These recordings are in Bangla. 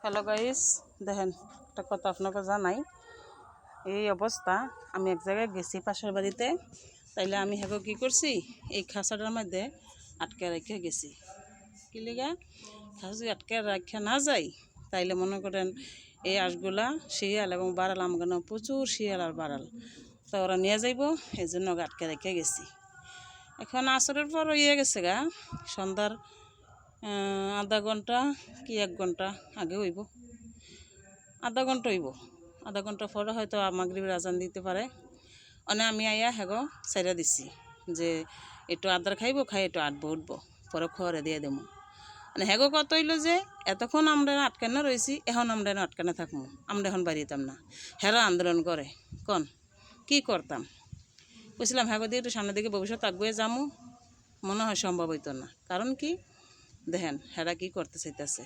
হ্যালো গাইস, দেখেন একটা কথা আপনাকে জানাই। এই অবস্থা, আমি এক জায়গায় গেছি পাশের বাড়িতে, তাইলে আমি হেগো কী করছি, এই খাঁচাটার মধ্যে আটকে রেখে গেছি। কি লিগা খাঁচা যদি আটকে রাখা না যাই, তাইলে মনে করেন এই আঁশগুলা শিয়াল এবং বাড়াল, আমার প্রচুর শিয়াল আর বাড়াল, তো ওরা নিয়ে যাইব, এই জন্য আটকে রেখে গেছি। এখন আসরের পর ইয়ে গেছে গা, সন্ধ্যার আধা ঘন্টা কি 1 ঘন্টা আগে হইব, আধা ঘন্টা হইব। আধা ঘন্টা পরে হয়তো মাগরিবের আজান দিতে পারে। আমি আইয়া হেগো সাইরা দিছি যে একটু আদার খাইব, খাই একটু আটবো উঠবো, পরে খড়ে দিয়ে দেবো। হেগো কত হইল যে এতক্ষণ আমরা আটকানো রয়েছি, এখন আমরা আটকানো থাকবো, আমরা এখন বাড়িতাম না। হেরা আন্দোলন করে কন কি করতাম, বুঝলাম হেগো দিয়ে একটু সামনের দিকে ভবিষ্যৎ আগুয়ে যামু, মনে হয় সম্ভব হইতো না। কারণ কি দেখেন হেরা কি করতে চাইতেছে।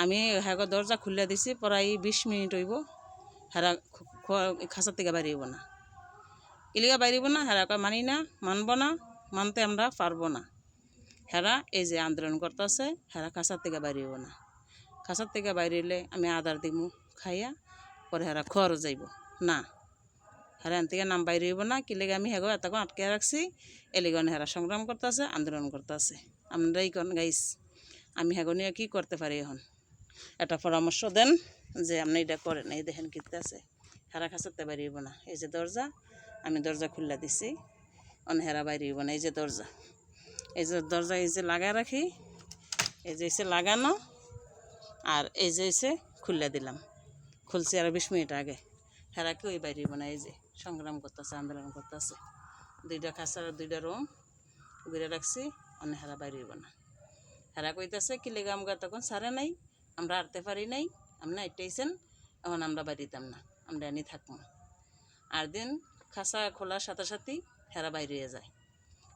আমি হেগো দরজা খুলে দিছি, প্রায় 20 মিনিট হইব, হেরা খাঁচার থেকে বাইরে হইব না। ইলিগা বাইরে হইব না, হেরা কয় মানি না, মানব না, মানতে আমরা পারবো না। হেরা এই যে আন্দোলন করতেছে, হেরা খাঁচার থেকে বাইরে হইব না। খাঁচার থেকে বাইরে হইলে আমি আদার দিমু খাইয়া, পরে হেরা খোয়ারও যাইব না। হেরা এন থেকে নাম বাইরে হইব না। কি লেগে আমি হেগো এতক্ষণ আটকে রাখছি, এলিগন হেরা সংগ্রাম করতেছে, আন্দোলন করতেছে। আপনারাই কোন গাইস, আমি হেগো নিয়ে কী করতে পারি এখন? একটা পরামর্শ দেন যে আপনি এটা করেন। এই দেখেন কীতে আছে, হেরা খাঁচাতে বাইরে হইব না। এই যে দরজা, আমি দরজা খুলে দিছি, হেরা বাইরে হইব না। এই যে দরজা, এই যে দরজা এই যে লাগায় রাখি, এই যে এসে লাগানো, আর এই যে এসে খুলে দিলাম, খুলছি আর 20 মিনিট আগে। হেরা কেউ বাইরে হইব না। এই যে সংগ্রাম করতেছে, আন্দোলন করতেছে। 2টা খাঁচার 2টা রুম ঘুরে রাখছি, হেরা বাইরে হইব না। হেরা কইতেছে কি লেগে আমরা তখন সারে নাই, আমরা আরতে পারি নাই, আপনি আইটাইছেন, এখন আমরা বাড়িতাম না, আমরা এনে থাকবো। আর দিন খাঁচা খোলার সাথে সাথেই হেরা বাইরে হয়ে যায়।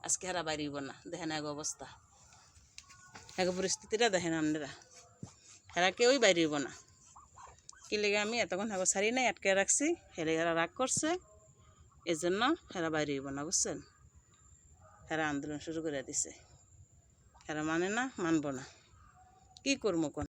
আজকে হেরা বাইরে হইব না। দেখেন এক অবস্থা, এক পরিস্থিতিটা দেখেন আপনারা। হেরা কেউই বাইরে হইব না। কি লেগে আমি এতক্ষণ হেগো সারি নাই, আটকে রাখছি, হেরে হেরা রাগ করছে, এই জন্য হেরা বাইরে হইব না, বুঝছেন? হেরা আন্দোলন শুরু করে দিছে, হেরা মানে না, মানব না, কি করবো কোন?